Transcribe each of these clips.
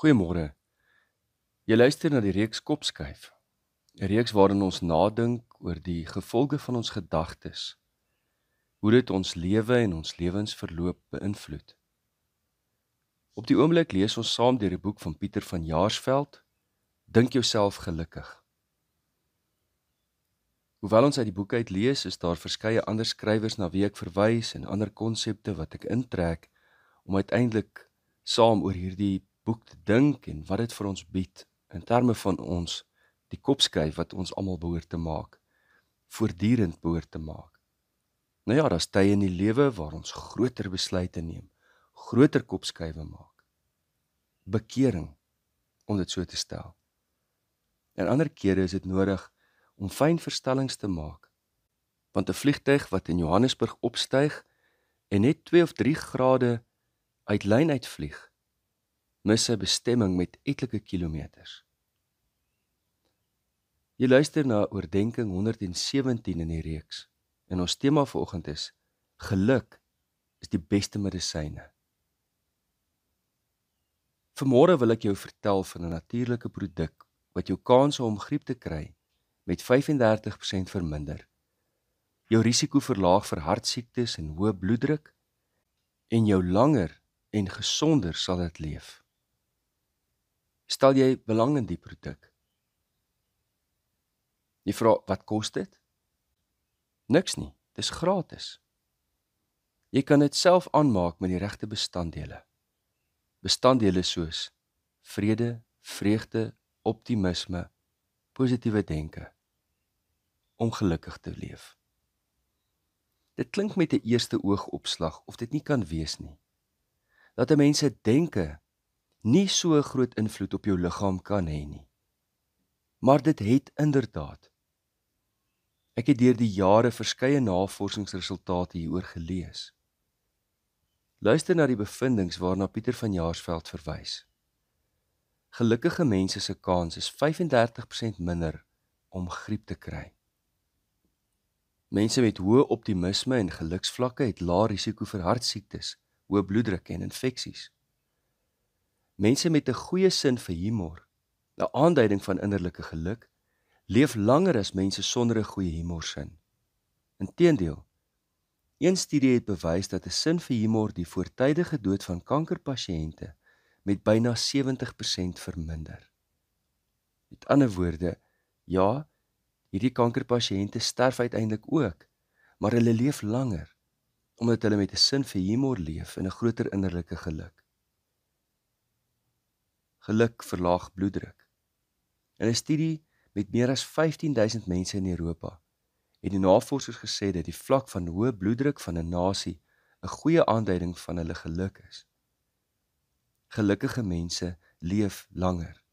Goeiemôre. Jy luister na die reeks Kopskuif, 'n reeks waarin ons nadink oor die gevolge van ons gedagtes, hoe dit ons lewe en ons lewensverloop beïnvloed. Op die oomblik lees ons saam deur die boek van Pieter van Jaarsveld, Dink jouself gelukkig. Hoewel ons uit die boek uit lees, is daar verskeie ander skrywers na wie ek verwys en ander konsepte wat ek intrek om uiteindelik saam oor hierdie boek te dink en wat dit vir ons bied in terme van ons die kopskuif wat ons almal behoort te maak, voortdurend behoort te maak. Nou ja, daar's tye in die lewe waar ons groter besluite neem, groter kopskuive maak. Bekering, om dit so te stel. En ander kere is dit nodig om fyn verstellings te maak, want 'n vliegtuig wat in Johannesburg opstyg en net 2 of 3 grade uit lyn uitvlieg, mis sy bestemming met etlike kilometers. Jy luister na oordenking 117 in die reeks, en ons tema vanoggend is, geluk is die beste medisyne. Vanmôre wil ek jou vertel van 'n natuurlike produk wat jou kanse om griep te kry met 35% verminder, jou risiko verlaag vir hartsiektes en hoë bloeddruk, en jou langer en gesonder sal dit leef. Stel jy belang in die produk? Jy vra, wat kos dit? Niks nie, dis gratis. Jy kan dit self aanmaak met die regte bestanddele. Bestanddele soos vrede, vreugde, optimisme, positiewe denke, om gelukkig te leef. Dit klink met 'n eerste oogopslag of dit nie kan wees nie. Dat 'n mens se denke nie so 'n groot invloed op jou liggaam kan hê nie. Maar dit het inderdaad. Ek het deur die jare verskeie navorsingsresultate hieroor gelees. Luister na die bevindinge waarna Pieter van Jaarsveld verwys. Gelukkige mense se kans is 35% minder om griep te kry. Mense met hoë optimisme en geluksvlakke het lae risiko vir hartsiektes, hoë bloeddruk en infeksies. Mense met 'n goeie sin vir humor, 'n aanduiding van innerlike geluk, leef langer as mense sonder 'n goeie humorsin. Inteendeel, een studie het bewys dat 'n sin vir humor die voortydige dood van kankerpasiënte met byna 70% verminder. Met ander woorde, ja, hierdie kankerpasiënte sterf uiteindelik ook, maar hulle leef langer, omdat hulle met 'n sin vir humor leef en 'n groter innerlike geluk. Geluk verlaag bloeddruk. In 'n studie met meer as 15.000 mense in Europa, het die navorsers gesê dat die vlak van hoë bloeddruk van 'n nasie 'n goeie aanduiding van hulle geluk is. Gelukkige mense leef langer.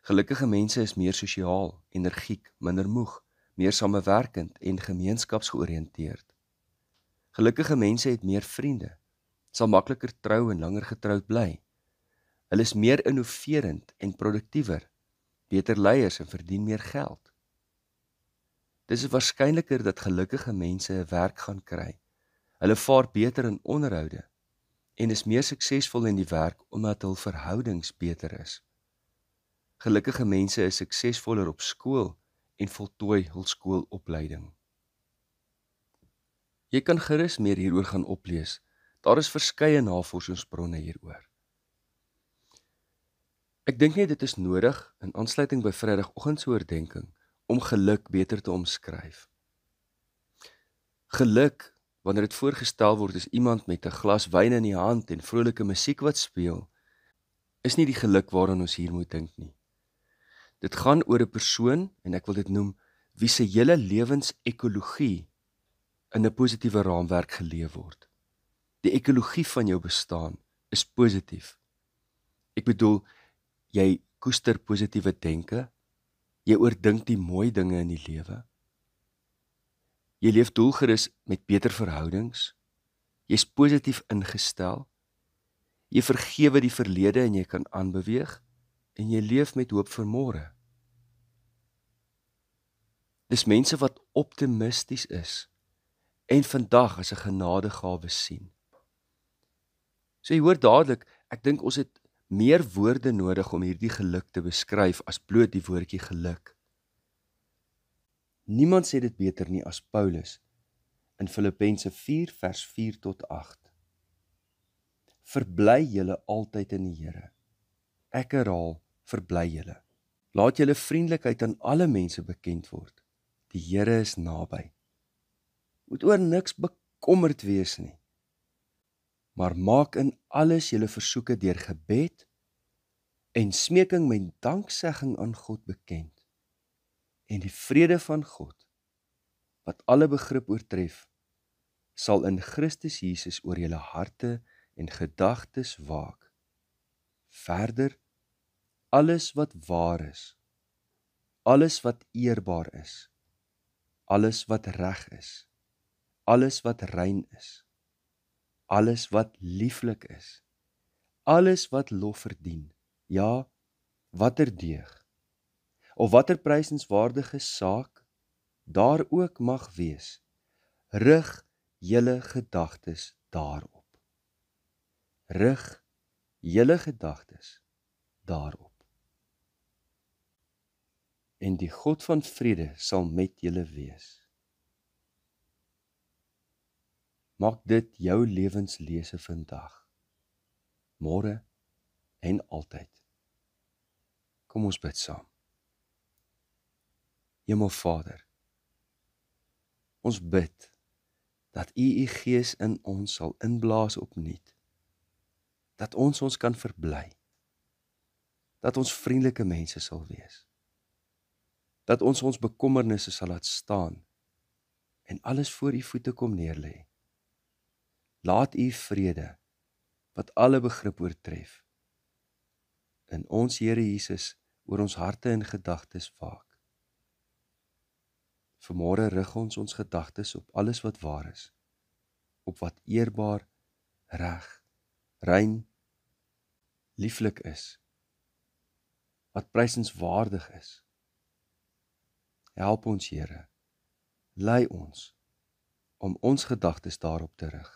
Gelukkige mense is meer sosiaal, energiek, minder moeg, meer samewerkend en gemeenskapsgeoriënteerd. Gelukkige mense het meer vriende, sal makliker trou en langer getroud bly. Hulle is meer innoverend en produktiewer, beter leiers en verdien meer geld. Dis waarskynliker dat gelukkige mense 'n werk gaan kry. Hulle vaar beter in onderhoude en is meer suksesvol in die werk omdat hul verhoudings beter is. Gelukkige mense is suksesvoller op skool en voltooi hul skoolopleiding. Jy kan gerus meer hieroor gaan oplees. Daar is verskeie navorsingsbronne hieroor. Ek dink net dit is nodig, in aansluiting by Vrydagoggend se oordenking, om geluk beter te omskryf. Geluk, wanneer dit voorgestel word as iemand met 'n glas wyn in die hand en vrolike musiek wat speel, is nie die geluk waaraan ons hier moet dink nie. Dit gaan oor 'n persoon, en ek wil dit noem, wie se hele lewensekologie in 'n positiewe raamwerk geleef word. Die ekologie van jou bestaan is positief. Ek bedoel, jy koester positiewe denke, jy oordink die mooi dinge in die lewe, jy leef doelgerus met beter verhoudings, jy's positief ingestel, jy vergewe die verlede en jy kan aanbeweeg, en jy leef met hoop vir môre. Dis mense wat optimisties is, en vandag as 'n genadegawe sien. So jy hoor dadelik, ek dink ons het meer woorde nodig om hierdie geluk te beskryf as bloot die woordjie geluk. Niemand sê dit beter nie as Paulus in Filippense 4 vers 4 tot 8. Verbly julle altyd in die Here. Ek herhaal, verbly julle. Laat julle vriendelikheid aan alle mense bekend word. Die Here is naby. Moet oor niks bekommerd wees nie. Maar maak in alles julle versoeke deur gebed en smeking met danksegging aan God bekend. En die vrede van God, wat alle begrip oortref, sal in Christus Jesus oor julle harte en gedagtes waak. Verder, alles wat waar is, alles wat eerbaar is, alles wat reg is, alles wat rein is, alles wat lieflik is, alles wat lof verdien, ja, watter deeg, of watter prysenswaardige saak daar ook mag wees, rig julle gedagtes daarop. Rig julle gedagtes daarop. En die God van vrede sal met julle wees. Maak dit jou lewenslese vandag, môre en altyd. Kom ons bid saam. Hemelvader, ons bid dat U Gees in ons sal inblaas opnuut, dat ons kan verbly, dat ons vriendelike mense sal wees, dat ons bekommernisse sal laat staan en alles voor U voete kom neerlê. Laat U vrede, wat alle begrip oortref, in ons Here Jesus oor ons harte en gedagtes waak. Vanmôre rig ons gedagtes op alles wat waar is, op wat eerbaar, reg, rein, lieflik is, wat prysenswaardig is. Help ons, Here, lei ons om ons gedagtes daarop te rig.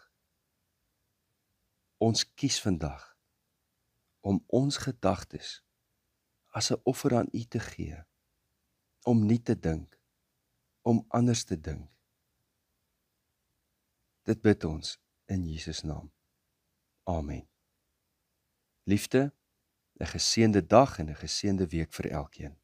Ons kies vandag om ons gedagtes as 'n offer aan U te gee, om nie te dink, om anders te dink. Dit bid ons in Jesus naam. Amen. Liefde, 'n geseënde dag en 'n geseënde week vir elkeen.